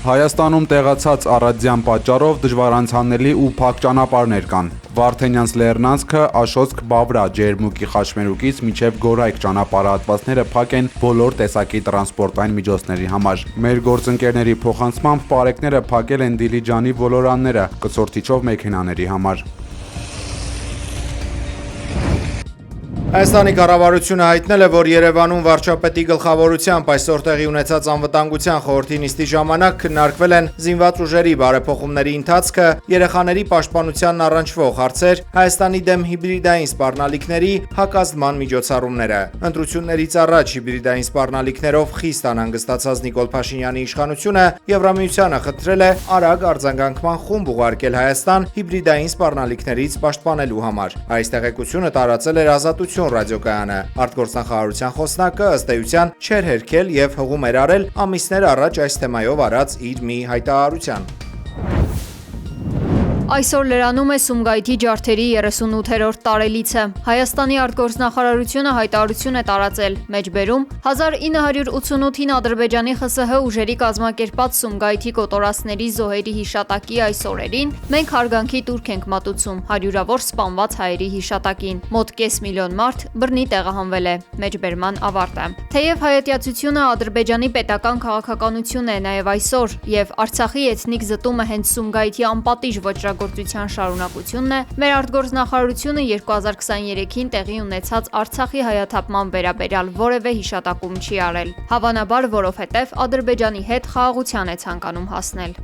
Հայաստանում տեղացած առադյան պատճառով դժվարանցանելի ու փակ ճանապարհներ կան։ Վարդենյանց Լեռնանցքը, Աշոտսկ, Բավրա, Ջերմուկի խաչմերուկից մինչև Գորայք ճանապարհատվածները փակ են բոլոր տեսակի տրանսպորտային միջոցների համար։ Մեր գործընկերների փոխանցմամբ պարեկները փակել են Դիլիջանի ոլորանները կցորդիչով մեքենաների համար։ Հայաստանի կառավարությունը հայտնել է, որ Երևանում վարչապետի գլխավորությամբ այսօր տեղի ունեցած անվտանգության խորհրդի նիստի ժամանակ քննարկվել են զինված ուժերի բարեփոխումների ընթացքը, երեխաների պաշտպանությանն առնչվող հարցեր, Հայաստանի դեմ հիբրիդային սպառնալիքների հակազդման միջոցառումները։ Ընտրություններից առաջ հիբրիդային սպառնալիքներով խիստ անհանգստացած Նիկոլ Փաշինյանի իշխանությունը Եվրամիությանը խնդրել է արագ արձագանքման խումբ ուղարկել Հայաստան հիբրիդային սպառնալիքներից պաշտպանելու համար։ Այս տեղեկությունը տարածել էր Ազատություն ռադիոկայանը։ Արտգործնախարարության խոսնակը ըստ էության չէր հերքել եւ հղում էր արել ամիսներ առաջ այս թեմայով արած իր մի հայտարարության։ Այսօր լրանում է Սումգայիթի ջարդերի 38-րդ տարելիցը։ Հայաստանի արտգործնախարարությունը հայտարարություն է տարածել, մեջբերում 1988-ին Ադրբեջանի ԽՍՀ ուժերի կազմակերպած Սումգայիթի կոտորածների զոհերի հիշատակի այս օրերին մենք հարգանքի տուրք ենք մատուցում հարյուրավոր սպանված հայերի հիշատակին։ Մոտ կես միլիոն մարդ բռնի տեղահանվել է։ Մեջբերման ավարտը։ Թեև հայատյացությունը Ադրբեջանի պետական քաղաքականություն է նաև այսօր, եւ Արցախի էթնիկ զտումը հենց Սումգայիթի անպատիժ գործության շարունակությունն է, մեր արտգործնախարարությունը 2023-ին տեղի ունեցած Արցախի հայաթափման վերաբերյալ որևէ հիշատակում չի արել։ Հավանաբար, որովհետև Ադրբեջանի հետ խաղաղության է ցանկանում հասնել։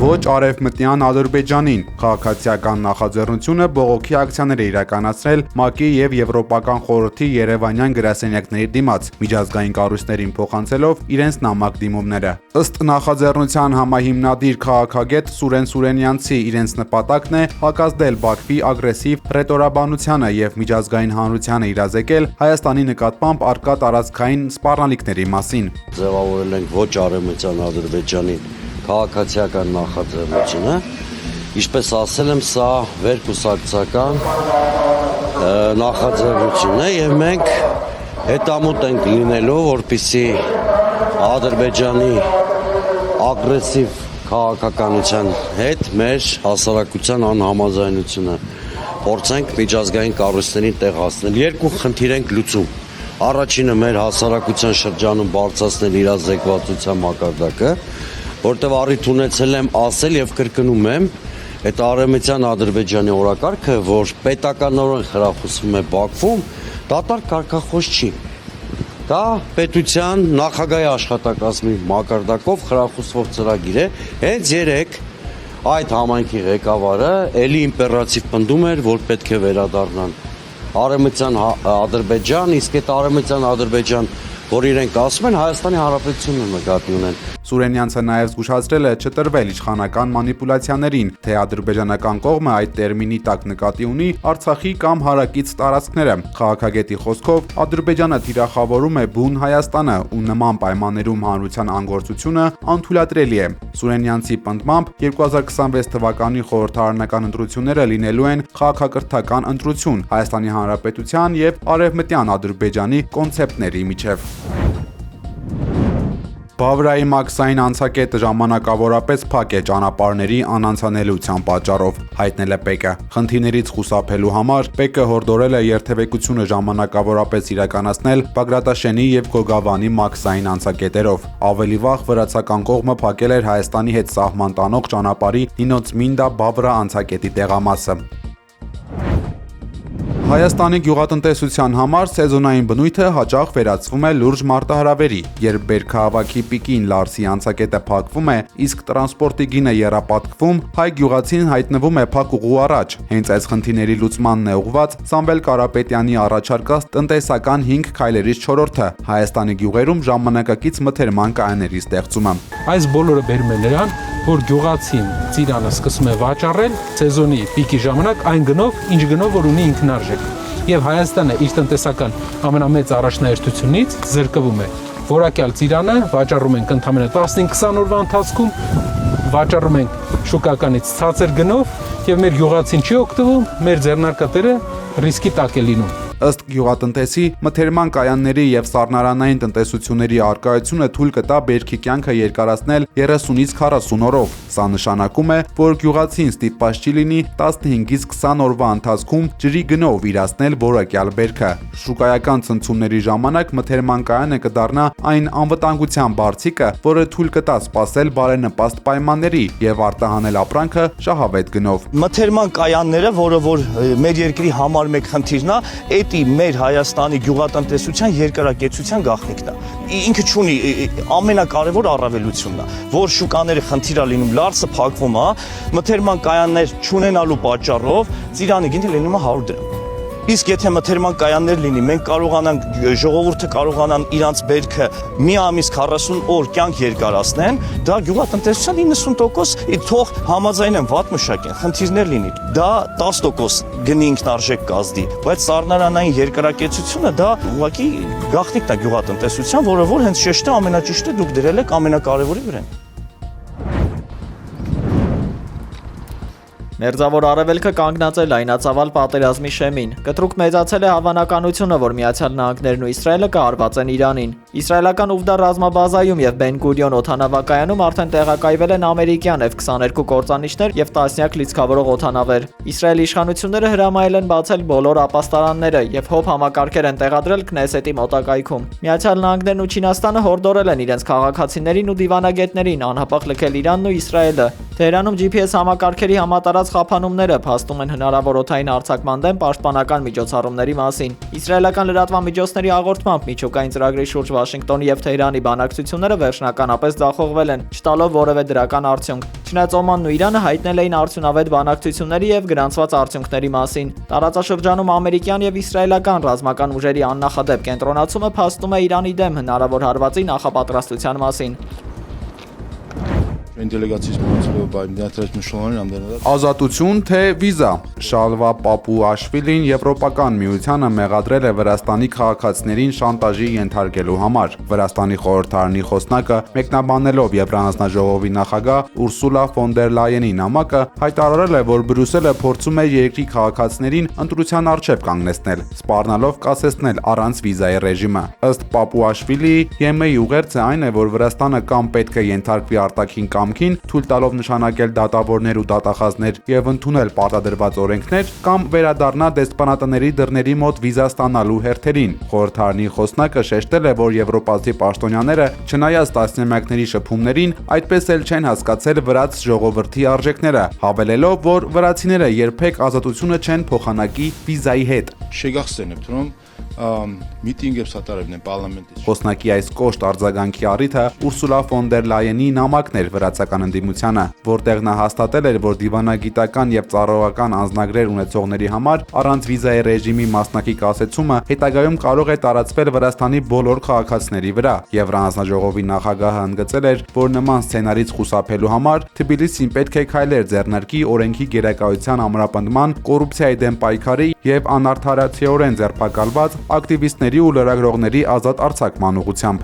Ոչ արևմտյան Ադրբեջանին քաղաքացիական նախաձեռնությունը բողոքի ակցիաներ է իրականացրել ՄԱԿ-ի եւ Եվրոպական խորհրդի Երևանյան գրասենյակների դիմաց, միջազգային կառույցներին փոխանցելով իրենց նամակ դիմումները։ Ըստ նախաձեռնության համահիմնադիր քաղաքագետ Սուրեն Սուրենյանցի իրենց նպատակն է հակազդել Բաքվի ագրեսիվ ռետորաբանությանը եւ միջազգային հանրությանը իրազեկել Հայաստանի նկատմամբ առկա տարածքային սպառնալիքների մասին։ Ձևավորել ենք ոչ արևմտյան Ադրբեջանին քաղաքացիական նախաձեռնությունը, ինչպես ասել եմ, սա վերկուսակցական նախաձեռնություն է եւ մենք հետամուտ ենք լինելու, որպեսզի Ադրբեջանի ագրեսիվ քաղաքականության հետ մեր հասարակության անհամաձայնությունը փորձենք միջազգային կառույցներին տեղացնել։ Երկու խնդիր ենք լուծում։ Առաջինը մեր հասարակության շրջանում բարձրացնել իրազեկվածության մակարդակը, որտեղ առիթ ունեցել եմ ասել եւ կրկնում եմ, այդ արևմտյան Ադրբեջանի օրակարգը, որ պետականորեն խրախուսվում է Բաքվում, դատարկ կարգախոս չի։ Դա պետության նախագահի աշխատակազմի մակարդակով խրախուսվող ծրագիր է։ Հենց երեք այդ համայնքի ղեկավարը էլի իմպերատիվ պնդում էր, որ պետք է վերադառնան արևմտյան Ադրբեջան, իսկ այդ արևմտյան Ադրբեջան, որ իրենք ասում են, Հայաստանի Հանրապետությունն նկատի ունեն։ Սուրենյանցը նաև զգուշացրել է չտրվել իշխանական մանիպուլյացիաներին, թե ադրբեջանական կողմը այդ տերմինի տակ նկատի ունի Արցախի կամ հարակից տարածքները։ Քաղաքագետի խոսքով Ադրբեջանը թիրախավորում է բուն Հայաստանը ու նման պայմաններում հանրության անգործությունը անթույլատրելի է։ Սուրենյանցի պնդմամբ 2026 թվականի խորհրդարանական ընտրությունները լինելու են քաղաքակրթական ընտրություն Հայաստանի Հանրապետության եւ Արևմտյան Ադրբեջանի կոնցեպտների միջև։ Բավրայի մաքսային անցակետը ժամանակավորապես փակ է ճանապարհների անանցանելիության պատճառով, հայտնել է ՊԵԿ-ը։ Խնդիրներից խուսափելու համար ՊԵԿ-ը հորդորել է երթևեկությունը ժամանակավորապես իրականացնել Բագրատաշենի եւ Գոգավանի մաքսային անցակետերով։ Ավելի վաղ վրացական կողմը փակել էր Հայաստանի հետ սահման տանող ճանապարհի Նինոց-Մինդա-Բավրա անցակետի տեղամասը։ Հայաստանի գյուղատնտեսության համար սեզոնային բնույթը հաճախ վերածվում է լուրջ մարտահրավերի, երբ Բերքահավաքի Պիկին Լարսի անցակետը փակվում է, իսկ տրանսպորտի գինը եռապատկվում, հայ գյուղացին հայտնվում է փակ ուղու առաջ։ Հենց այս խնդիրների լուծմանն է ուղղված Սամվել Կարապետյանի առաջարկած տնտեսական 5 քայլերից 4-ը՝ Հայաստանի գյուղերում ժամանակակից մթերման կայանների ստեղծումը։ Այս բոլորը բերում է նրան, որ գյուղացին ծիրանը սկսում է վաճառել սեզոնի պիկի ժամանակ այն գնով, ինչ գնով որ ունի ինքնարժեք։ Եվ Հայաստանը իր տնտեսական ամենամեծ առաջնահերթությունից զրկվում է։ Որակյալ ծիրանը վաճառում ենք ընդամենը 15-20 օրվա ընթացքում, վաճառում ենք շուկականից ցածր գնով եւ մեր գյուղացին չի օգտվում, մեր ձեռնարկատերը ռիսկի տակ է լինում։ Ըստ գյուղատնտեսի, մթերման կայանների եւ սառնարանային տնտեսությունների արկայությունը թույլ կտա բերքի կյանքը երկարացնել 30-ից 40 օրով։ Սա նշանակում է, որ գյուղացին ստիպված չի լինի 15-ից 20 օրվա ընթացքում ջրի գնով իրացնել որակյալ բերքը։ Շուկայական ցնցումների ժամանակ մթերման կայանը կդառնա այն անվտանգության բարձիկը, որը թույլ կտա սպասել բարենպաստ պայմանների եւ արտահանել ապրանքը շահավետ գնով։ Մթերման կայանները, որը որ մեր երկրի համար մեկ խնդիրն է, դա մեր Հայաստանի գյուղատնտեսության երկարակեցության գաղտնիքն է։ Ինքը ունի ամենակարևոր առավելությունն է, որ շուկաները խնդիր է լինում, լարսը փակվում է, մթերման կայաններ չունենալու պատճառով ծիրանը գինը լինում է 100 դրամ։ Իսկ եթե մթերման կայաններ լինի, մենք կարողանանք ժողովուրդը կարողանան իրանց բերքը մի ամիս 40 օր կյանք երկարացնեն, դա գյուղատնտեսության 90% թող համաձայնեն վատ մշակեն, խնդիրներ լինի։ Դա 10% գնի ինքնարժեք կազդի, բայց սառնարանային երկարակեցությունը դա ուղղակի գաղտնիքն է գյուղատնտեսության, որը որ հենց շեշտը ամենաճիշտը դուք դրել եք ամենակարևորի վրա։ Մերձավոր Արևելքը կանգնած է լայնածավալ պատերազմի շեմին։ Կտրուկ մեծացել է հավանականությունը, որ Միացյալ Նահանգներն ու Իսրայելը կհարվածեն Իրանին։ Իսրայելական Ուվդա ռազմաբազայում եւ Բեն Գուրիոն օդանավակայանում արդեն տեղակայվել են ամերիկյան F-22 կործանիչներ եւ տասնյակ լիցքավորող օդանավեր։ Իսրայելի իշխանությունները հրամայել են բացել բոլոր ապաստարանները եւ հոբ համակարգեր են տեղադրել Քնեսետի մոտակայքում։ Միացյալ Նահանգներն ու Չինաստանը հորդորել են իրենց քաղաքացիներին ու դիվանագետներին անհապաղ լքել Իրանն ու Իսրայելը։ Թեհրանում GPS համակարգերի համատարած խափանումները փաստում են հնարավոր օդային արձակման դեմ պաշտպանական միջոցառումների մասին։ Իսրայելական լրատվամիջոցների հաղորդմամբ միջուկային ծրագրի շուրջ Վաշինգտոնի եւ Թեհրանի բանակցությունները վերջնականապես ձախողվել են, չտալով որևէ դրական արդյունք։ Չնայած Օմանն ու Իրանը հայտնել էին արդյունավետ բանակցությունների եւ գրանցված արդյունքների մասին։ Տարածաշրջանում ամերիկյան եւ իսրայելական ռազմական ուժերի աննախադեպ կենտրոնացումը փաստում է Իրանի դեմ հնարավոր հարվածի նախապատրաստության մասին։ Ազատություն թե վիզա։ Շալվա Պապուաշվիլին Եվրոպական միությանը մեղադրել է Վրաստանի քաղաքացիներին շանտաժի ենթարկելու համար։ Վրաստանի խորհրդարանի խոսնակը մեկնաբանելով Եվրահանձնաժողովի նախագահ Ուրսուլա ֆոն դեր Լայենի նամակը հայտարարել է, որ Բրյուսելը փորձում է երկրի քաղաքացիներին ընտրության առջև կանգնեցնել, սպառնալով կասեցնել առանց վիզայի ռեժիմը։ Ըստ Պապուաշվիլիի, ԵՄ-ի ուղերձը այն է, որ Վրաստանը կամ պետք է ենթարկվի արտաքին կամքին, թույլ տալով նշանակել դատավորներ ու դատախազներ եւ ընդունել պարտադրված օրենքներ, կամ վերադառնա դեսպանատների դռների մոտ վիզա ստանալու հերթերին։ Խորհրդարանի խոսնակը շեշտել է, որ եվրոպացի պաշտոնյաները, չնայած տասնամյակների շփումներին, այդպես էլ չեն հասկացել վրաց ժողովրդի արժեքները, հավելելով, որ վրացիները երբեք ազատությունը չեն փոխանակի վիզայի հետ։ Խոսնակի այս կոշտ արձագանքի առիթը Ուրսուլա ֆոն դեր Լայենի նամակն էր վրացական ընդդիմությանը, որտեղ նա հաստատել էր, որ դիվանագիտական եւ ծառայողական անձնագրեր ունեցողների համար առանց վիզայի ռեժիմի մասնակի կասեցումը հետագայում կարող է տարածվել Վրաստանի բոլոր քաղաքացիների վրա։ Եվրահանձնաժողովի նախագահը ընդգծել էր, որ նման սցենարից խուսափելու համար Թբիլիսին պետք է քայլեր ձեռնարկի օրենքի գերակայության ամրապնդման, կոռուպցիայի դեմ պայքարի եւ անարդարացիորեն ձերբակալված ակտիվիստների ու լրագրողների ազատ արձակման ուղղությամբ։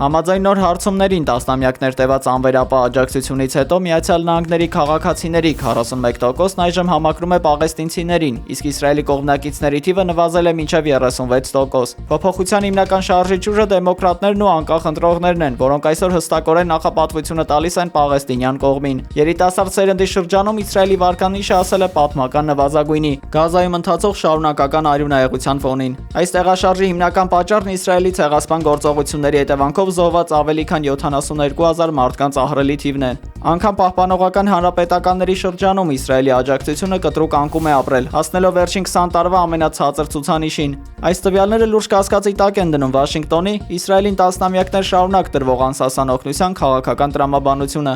Համաձայն նոր հարցումներին տասնամյակներ տևած անվերապահ աջակցությունից հետո Միացյալ Նահանգների քաղաքացիների 41%-ն այժմ համակրում է պաղեստինցիներին, իսկ Իսրայելի կողմնակիցների թիվը նվազել է մինչև 36%։ Փոփոխության հիմնական շարժիչ ուժը դեմոկրատներն ու անկախ ընտրողներն են, որոնք այսօր հստակորեն նախապատվությունը տալիս են պաղեստինյան կողմին։ Երիտասարդ սերնդի շրջանում Իսրայելի վարկանիշը ասել է պատմական նվազագույնի, Գազայում ընթացող շարունակական արյունահեղության ֆոնին։ Այս տեղաշարժի հիմնական պատճառն Իսրայելի ցեղասպան գործողությունների հետևանքով զոհված ավելի քան 72,000 մարդկանց ահռելի թիվն է։ Անկամ պահպանողական հանրապետականների շրջանում Իսրայելի աջակցությունը կտրուկ անկում է ապրել, հասնելով վերջին 20 տարվա ամենացածր ցուցանիշին։ Այս տվյալները լուրջ կասկածի տակ են դնում Վաշինգտոնի, Իսրայելին տասնամյակներ շարունակ տրվող անսասան օգնության քաղաքական տրամաբանությունը։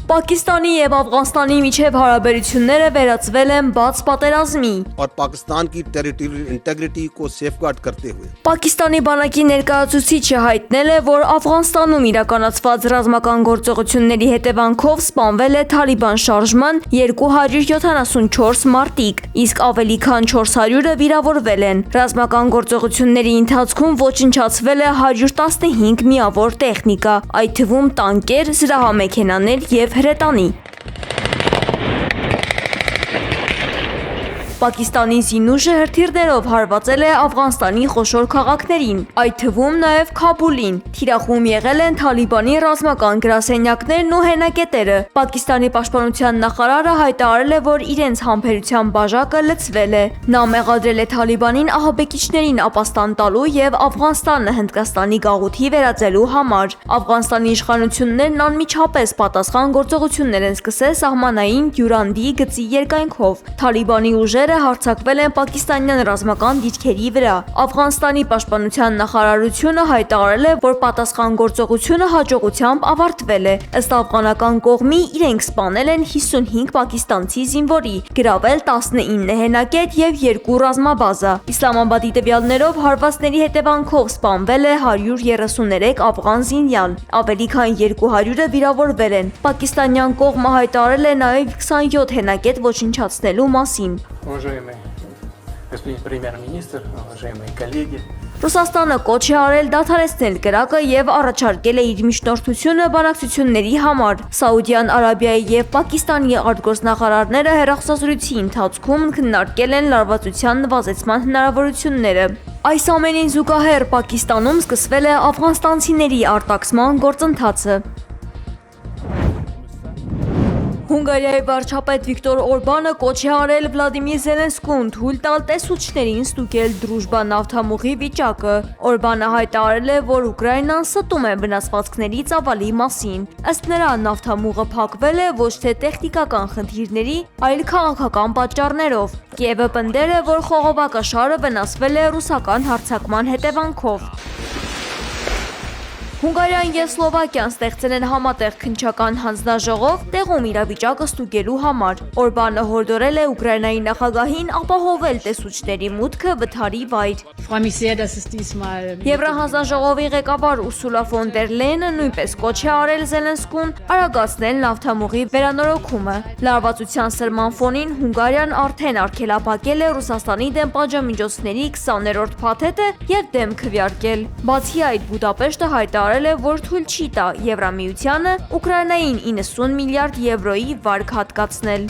Պակիստանի եւ Աֆղանստանի միջև հարաբերությունները վերածվել են բաց պատերազմի։ और पाकिस्तान की territorial integrity को सेफगार्ड करते हुए Պակիստանի բանակի ներկայացուցիչը հայտնել է, որ Աֆղանստանում իրականացված ռազմական գործողությունների հետևանքով սպանվել է Թալիբան շարժման 274 մարտիկ, իսկ ավելի քան 400-ը վիրավորվել են։ Ռազմական գործողությունների ընթացքում ոչնչացվել է 115 միավոր տեխնիկա, այդ թվում տանկեր, զրահամեքենաներ եւ հրետանի։ Պակիստանի զինուժը հրթիռներով հարվածել է Աֆղանստանի խոշոր քաղաքներին, այդ թվում նաև Քաբուլին։ Թիրախում եղել են Թալիբանի ռազմական գրասենյակներն ու հենակետերը։ Պակիստանի պաշտպանության նախարարը հայտարարել է, որ իրենց համբերության բաժակը լցվել է։ Նա մեղադրել է Թալիբանին ահաբեկիչներին ապաստան տալու եւ Աֆղանստանը Հնդկաստանի գաղութի վերածելու համար։ Աֆղանստանի իշխանություններն անմիջապես պատասխան գործողություններ են սկսել սահմանային Դյուրանդի գծի երկայնքով։ Թալիբանի ուժերը հարձակվել են պակիստանյան ռազմական դիրքերի վրա։ Աֆղանստանի պաշտպանության նախարարությունը հայտարարել է, որ պատասխան գործողությունը հաջողությամբ ավարտվել է։ Ըստ աֆղանական կողմի իրենք սպանել են 55 պակիստանցի զինվորի, գրավել 19 հենակետ եւ 2 ռազմաբազա։ Իսլամաբադի տվյալներով հարվածների հետևանքով սպանվել է 133 աֆղան զինյալ, ավելի քան 200-ը վիրավորվել են։ Պակիստանյան կողմը հայտարարել է նաեւ 27 հենակետ ոչնչացնելու մասին։ Уважаемый господин премьер-министр, уважаемые коллеги. Ռուսաստանը կոչ է արել դադարեցնել կրակը եւ առաջարկել է իր միջնորդությունը բանակցությունների համար։ Սաուդյան Արաբիայի եւ Պակիստանի արտգործնախարարները հեռախոսազրույցի ընթացքում քննարկել են լարվածության նվազեցման հնարավորությունները։ Այս ամենին զուգահեռ Պակիստանում սկսվել է աֆղանստանցիների արտաքսման գործընթացը։ Հունգարիայի վարչապետ Վիկտոր Օրբանը կոչ է արել Վլադիմիր Զելենսկուն թույլ տալ տեսուչներին ստուգել Դրուժբա նավթամուղի վիճակը։ Օրբանը հայտարարել է, որ Ուկրաինան ստում է վնասվածքների ծավալի մասին։ Ըստ նրա, նավթամուղը փակվել է ոչ թե տեխնիկական խնդիրների, այլ քաղաքական պատճառներով։ Կիևը պնդել է, որ խողովակաշարը վնասվել է ռուսական հարձակման հետևանքով։ Հունգարիան եւ Սլովակիան ստեղծել են համատեղ քննչական հանձնաժողով տեղում իրավիճակը ստուգելու համար։ Օրբանը հորդորել է Ուկրաինայի նախագահին ապահովել տեսուչների մուտքը վթարի վայր։ Եվրահանձնաժողովի ղեկավար Ուրսուլա ֆոն դեր Լեյենը նույնպես կոչ է արել Զելենսկուն արագացնել նավթամուղի վերանորոգումը։ Լարվածության սրման ֆոնին Հունգարիան արդեն արգելափակել է Ռուսաստանի դեմ պատժամիջոցների 20-րդ փաթեթը եւ դեմ քվեարկել։ Բացի այդ, Բուդապեշտը հայտարարել է, որ թույլ չի տա Եվրամիությանը Ուկրաինային 90 միլիարդ եվրոյի վարկ հատկացնել։